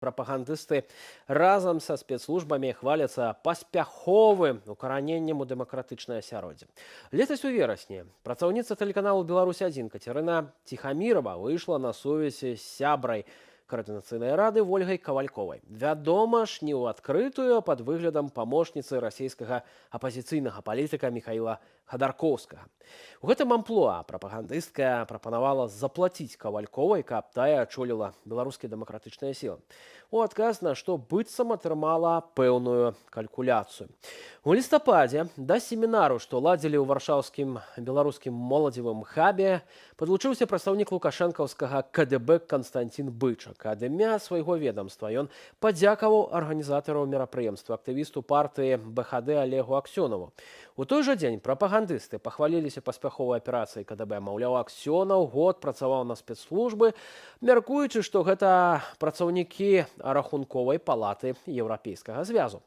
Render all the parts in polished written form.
Прапагандысты разам са спецслужбамі хваляцца паспяховым укараненнем у дэмакратычнае асяроддзе. Летась у верасні працаўніца тэлеканалу «Беларусь-1» Катерына Тихомирова выйшла на сувязь з сябрай Координационной рады Ольгой Ковальковой. Вядома ж, не ў адкрытую, а пад выглядам памочніцы расійскага апазіцыйнага палітыка Михаила Ходорковскага. У гэтым амплуа прапагандыстка прапанавала заплаціць Ковальковай, каб тая ачоліла беларускія дэмакратычныя сілы. У адказ на што быццам атрымала пэўную калькуляцыю. У лістападзе да семінару, што ладзілі ў варшаўскім беларускім моладзевым хабе, падлучыўся прадстаўнік лукашэнкаўскага КДБ Константин Бычак. Ад імя свайго ведомства ён падзякаваў арганізатараў мерапрыемства актывісту партыі БХД Олегу Аксёнову. У той жа дзень прапагандысты пахваліліся паспяховай аперацыяй КДБ. Маўляў, Аксёнаў год працаваў на спецслужбы, мяркуючы, што гэта працаўнікі рахунковай палаты Еўрапейскага звязу.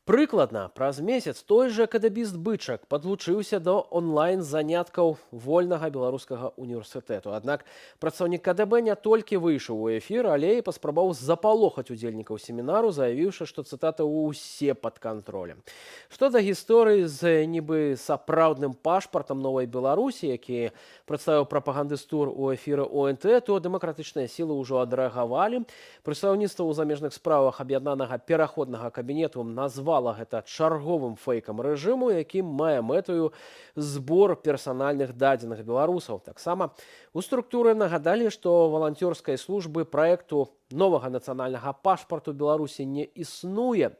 Прыкладна праз месяц той жа кадабіст Бычак падлучыўся да онлайн-заняткаў вольнага беларускага універсітэту. Аднак прадстаўнік КДБ не толькі выйшаў у эфір, але і паспрабаваў запалохаць удзельнікаў семінару, заявіўшы, што цытата ўсе пад кантролем. Што да гісторыі з нібы сапраўдным пашпартам Новай Беларусі, які прадставіў прапагандыстур у эфіры ОНТ, то дэмакратычныя сілы ўжо адрэагавалі. Прадстаўніцтва ў замежных справах аб'яднанага пераходнага кабінету назвала гэта чарговым фэйкам рэжыму, які мае мэтаю збор персанальных дадзеных беларусаў. Таксама у структуры нагадалі, што валанцёрскай службы праекту новага нацыянальнага пашпарту Беларусі не існуе.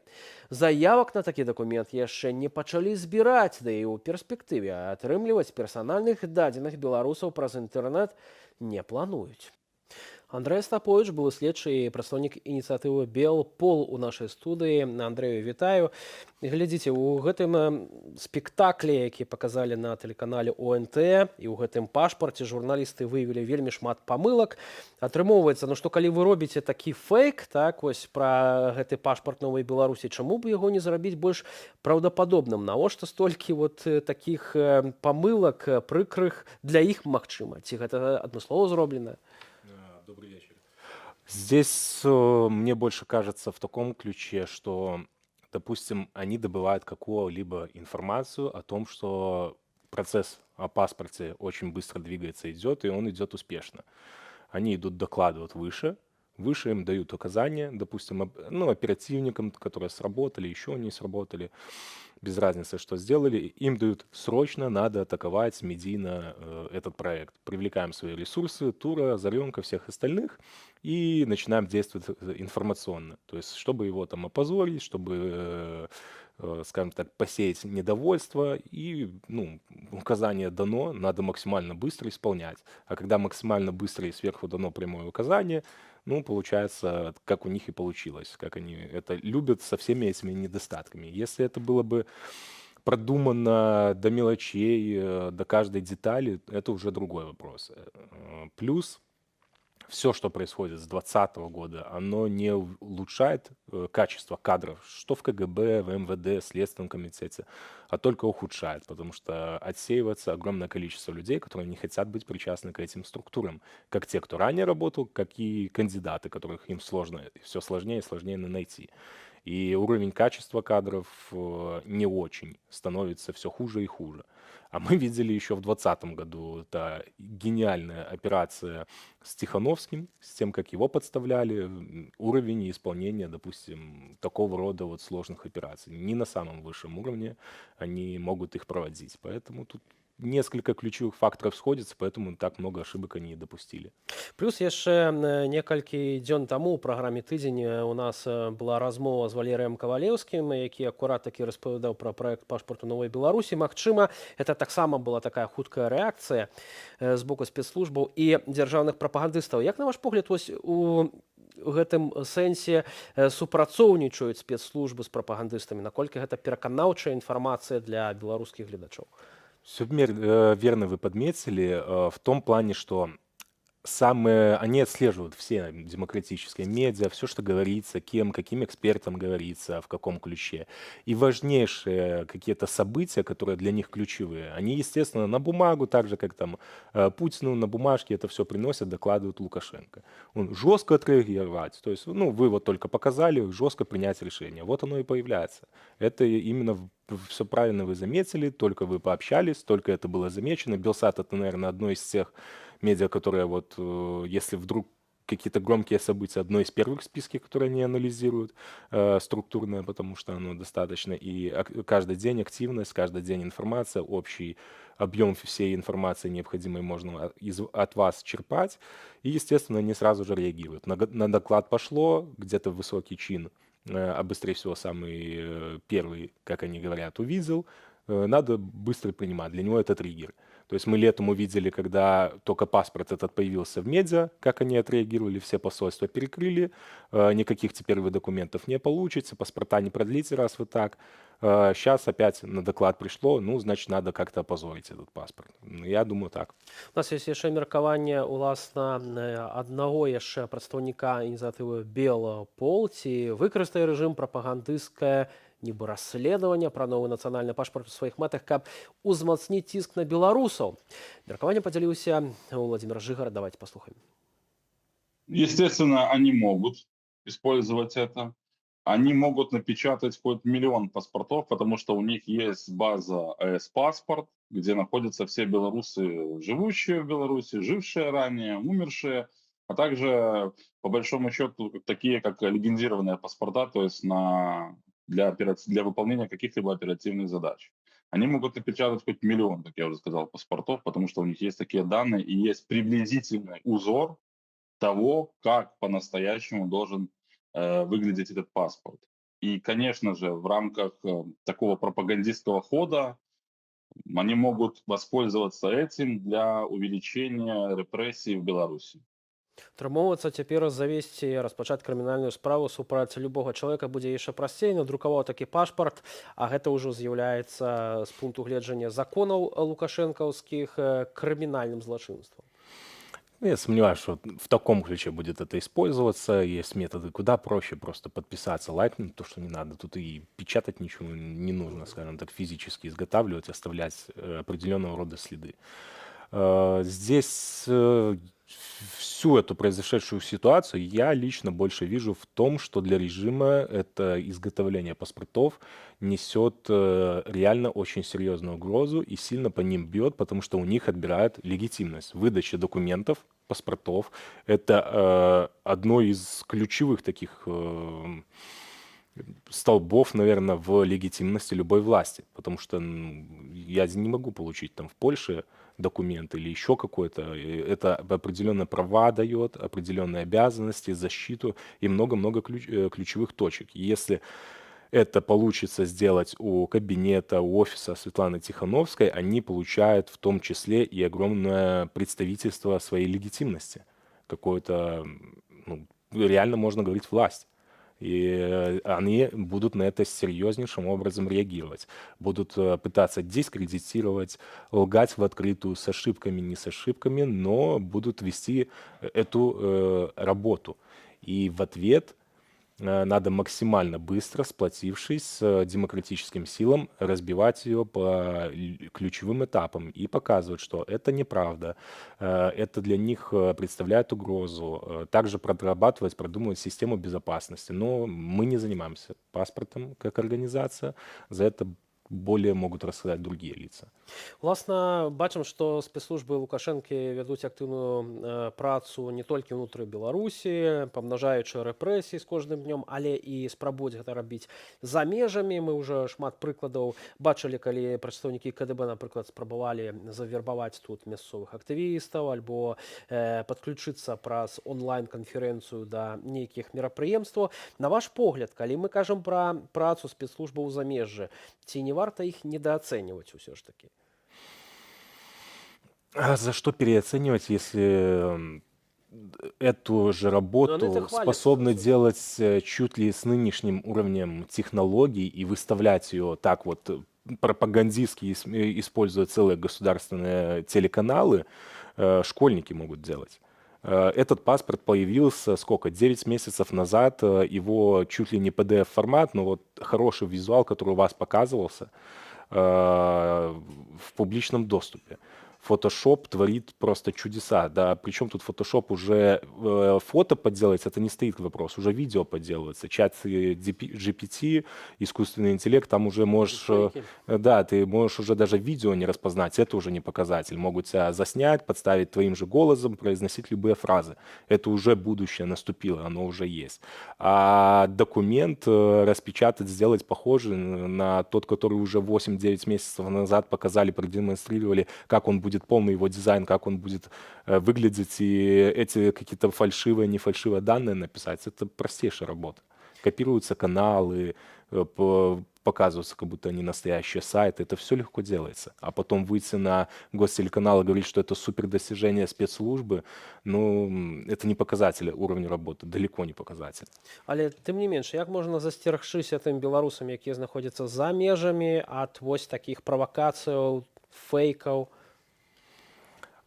Заявак на такі дакумент яшчэ не пачалі збіраць, да і ў перспектыве атрымліваць персанальных дадзеных беларусаў праз інтэрнэт не плануюць. Андрэй Астапович, былы следчы і прадстаўнік ініцыятывы «Белпол» у нашай студыі. Андрэю, вітаю. Глядзіце, у гэтым спектаклі, які паказалі на тэлеканале ОНТ, і ў гэтым пашпарце журналісты выявілі вельмі шмат памылак. Атрымоўваецца, што калі вы робіце такі фэйк, так, вось пра гэты пашпарт Новай Беларусі, чаму б яго не зрабіць больш праўдападобным? Навошта столькі такіх памылак прыкрых для іх магчыма? Ці гэта адмыслова зроблена? Добрый вечер. Здесь мне больше кажется в таком ключе, что, допустим, они добывают какую-либо информацию о том, что процесс о паспорте очень быстро двигается, идет, и он идет успешно. Они идут докладывать выше им дают указания, допустим, оперативникам, которые сработали, еще не сработали, без разницы, что сделали, им дают срочно, надо атаковать медийно этот проект. Привлекаем свои ресурсы, Тура, Заренка, всех остальных и начинаем действовать информационно. То есть, чтобы его там опозорить, чтобы, скажем так, посеять недовольство, и указание дано, надо максимально быстро исполнять. А когда максимально быстро и сверху дано прямое указание, получается, как у них и получилось, как они это любят со всеми этими недостатками. Если это было бы продумано до мелочей, до каждой детали, это уже другой вопрос. Плюс все, что происходит с 2020 года, оно не улучшает качество кадров, что в КГБ, в МВД, Следственном комитете, а только ухудшает, потому что отсеивается огромное количество людей, которые не хотят быть причастны к этим структурам, как те, кто ранее работал, как и кандидаты, которых им сложно, все сложнее и сложнее найти. И уровень качества кадров не очень, становится все хуже и хуже. А мы видели еще в 2020 году, это гениальная операция с Тихановским, с тем, как его подставляли, уровень исполнения, допустим, такого рода сложных операций. Не на самом высшем уровне они могут их проводить. Поэтому тут несколько ключевых факторов сходятся, поэтому так много ошибок они и допустили. Плюс яшчэ некалькі дзён таму ў праграме «Тыдзень» у нас была размова з Валерыем Кавалеўскім, які акурат такі распавядаў пра праект пашпарту Новай Беларусі. Магчыма, это таксама была такая хуткая рэакцыя з боку спецслужбаў і дзяржаўных прапагандыстаў. Як на ваш погляд, вось у гэтым сэнсе супрацоўнічаюць спецслужбы з прапагандыстамі? Наколькі гэта пераканаўчая інфармацыя для беларускіх гледачоў? Все верно вы подметили в том плане, что они отслеживают все демократические медиа, все, что говорится, кем, каким экспертам говорится, в каком ключе. И важнейшие какие-то события, которые для них ключевые, они, естественно, на бумагу, так же, как там Путину на бумажке это все приносят, докладывают Лукашенко. Он жестко отреагировать, то есть, ну, вы вот только показали, жестко принять решение. Вот оно и появляется. Это именно все правильно вы заметили, только вы пообщались, только это было замечено. Белсат — это, наверное, одно из тех медиа, которые вот, если вдруг какие-то громкие события, одно из первых в списке, которые они анализируют, структурное, потому что оно достаточно, и каждый день активность, каждый день информация, общий объем всей информации необходимой можно от вас черпать, и, естественно, они сразу же реагируют. На доклад пошло, где-то высокий чин, а быстрее всего самый первый, как они говорят, увидел, надо быстро принимать. Для него это триггер. То есть мы летом увидели, когда только паспорт этот появился в медиа, как они отреагировали, все посольства перекрыли, никаких теперь вы документов не получите, паспорта не продлите, раз вы так. Сейчас опять на доклад пришло, ну, значит, надо как-то опозорить этот паспорт. Я думаю, так. У нас ёсць яшчэ меркаванне уласна аднаго яшчэ прадстаўніка ініцыятывы Белапол, ці выкарыстае рэжым прапагандысцкае нібы расследаванне пра новы нацыянальны пашпарт у сваіх мэтах, каб узмацніць ціск на беларусаў. Меркаванне падзяліўся Владимир Жигар. Давайте послухаем. Естественно, они могут использовать это. Они могут напечатать хоть миллион паспортов, потому что у них есть база АЭС-паспорт, где находятся все белорусы, живущие в Беларуси, жившие ранее, умершие, а также, по большому счету, такие как легендированные паспорта, то есть для выполнения каких-либо оперативных задач. Они могут напечатать хоть миллион, как я уже сказал, паспортов, потому что у них есть такие данные и есть приблизительный узор того, как по-настоящему должен выглядеть этот паспорт. И, конечно же, в рамках такого пропагандистского хода они могут воспользоваться этим для увеличения репрессий в Беларуси. Атрымоўваецца, цяпер завесці, распачаць крымінальную справу супраць любога чалавека будзе яшчэ прасцей. Надрукаваў такі пашпарт, а гэта ўжо з'яўляецца з пункту гледжання законаў лукашэнкаўскіх крымінальным злачынствам. Я сомневаюсь, что в таком ключе будет это использоваться. Есть методы куда проще, просто подписаться, лайкнуть то, что не надо. Тут и печатать ничего не нужно, скажем так, физически изготавливать, оставлять определенного рода следы. Здесь всю эту произошедшую ситуацию я лично больше вижу в том, что для режима это изготовление паспортов несет реально очень серьезную угрозу и сильно по ним бьет, потому что у них отбирают легитимность. Выдача документов, паспортов — это одно из ключевых таких столбов, наверное, в легитимности любой власти, потому что я не могу получить там в Польше документ или еще какой-то. Это определенные права дает, определенные обязанности, защиту и много-много ключевых точек. Если это получится сделать у кабинета, у офиса Светланы Тихановской, они получают в том числе и огромное представительство своей легитимности. Какое-то, ну, реально можно говорить, власть. И они будут на это серьезнейшим образом реагировать. Будут пытаться дискредитировать, лгать в открытую с ошибками, не с ошибками, но будут вести эту работу. И в ответ надо максимально быстро, сплотившись с демократическим силам, разбивать ее по ключевым этапам и показывать, что это неправда, это для них представляет угрозу. Также прорабатывать, продумывать систему безопасности. Но мы не занимаемся паспортом как организация, за это более могут рассказать другие лица. Уласна, бачым, што спецслужбы Лукашэнкі вядуць актыўную працу не толькі ўнутры Беларусі, памнажаючы рэпрэсіі з кожным днём, але і спрабуюць гэта рабіць за межамі. Мы ўжо шмат прыкладаў бачылі, калі прадстаўнікі КДБ, напрыклад, спрабавалі завербаваць тут мясцовых актывістаў альбо падключыцца праз онлайн-канферэнцыю да нейкіх мерапрыемстваў. На ваш погляд, калі мы кажам пра працу спецслужбаў у замежжы, ці не варта іх недооценивать все ж таки? А за что переоценивать, если эту же работу способны делать чуть ли с нынешним уровнем технологий и выставлять ее так вот пропагандистски, используя целые государственные телеканалы, школьники могут делать. Этот паспорт появился сколько? 9 месяцев назад. Его чуть ли не PDF-формат, но вот хороший визуал, который у вас показывался в публичном доступе. Photoshop творит просто чудеса, да, причем тут Photoshop уже фото подделается, это не стоит вопрос, уже видео подделывается, чат GPT, искусственный интеллект, там уже можешь, Фейки. да, ты можешь уже даже видео не распознать, это уже не показатель, могут тебя заснять, подставить твоим же голосом, произносить любые фразы, это уже будущее наступило, оно уже есть. А документ распечатать, сделать похожий на тот, который уже 8-9 месяцев назад показали, продемонстрировали, как он будет полный его дизайн, как он будет выглядеть, и эти какие-то фальшивые, не фальшивые данные написать, это простейшая работа. Копируются каналы, показываются, как будто они настоящие сайты, это все легко делается. А потом выйти на гостелеканал и говорить, что это супер достижение спецслужбы, ну, это не показатель уровня работы, далеко не показатель. Але тым не менш, як можна засцерагчыся тым беларусам, якія знаходзяцца за межамі ад вось такіх правакацыяў, фейкаў?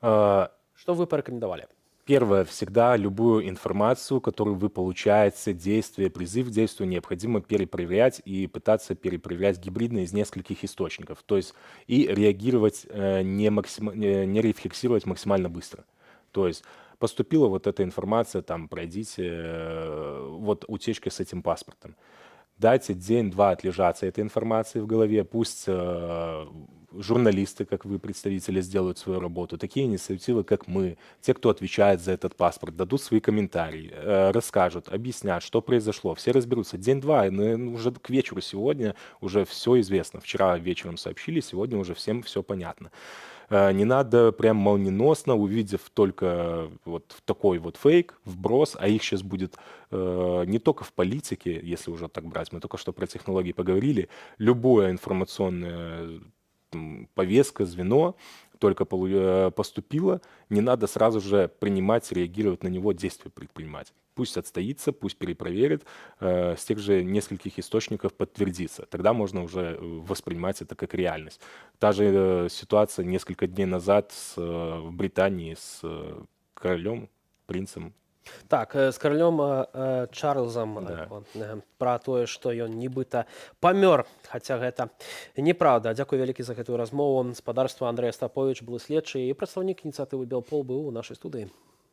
Что вы порекомендовали? Первое, всегда любую информацию, которую вы получаете, действие, призыв к действию, необходимо перепроверять и пытаться перепроверять гибридно из нескольких источников. То есть и реагировать, не рефлексировать максимально быстро. То есть поступила вот эта информация, там, пройдите, вот утечка с этим паспортом. Дайте день-два отлежаться этой информации в голове, пусть журналисты, как вы, представители, сделают свою работу, такие инициативы, как мы, те, кто отвечает за этот паспорт, дадут свои комментарии, расскажут, объяснят, что произошло, все разберутся. День-два, уже к вечеру сегодня уже все известно. Вчера вечером сообщили, сегодня уже всем все понятно. Не надо прям молниеносно, увидев только вот такой вот фейк, вброс, а их сейчас будет не только в политике, если уже так брать, мы только что про технологии поговорили, любое информационное повестка, звено только поступило, не надо сразу же принимать, реагировать на него, действия предпринимать. Пусть отстоится, пусть перепроверит, с тех же нескольких источников подтвердится. Тогда можно уже воспринимать это как реальность. Та же ситуация несколько дней назад в Британии с королем, принцем. Так, з каралём Чарльзам Да. пра тое, што ён нібыта памёр, хаця гэта неправда. Дзякуй вялікі за гэтую размову. Спадарства Андрэй Астаповіч, былы следчы і прадстаўнік ініцыятывы Белпол быў у нашай студыі.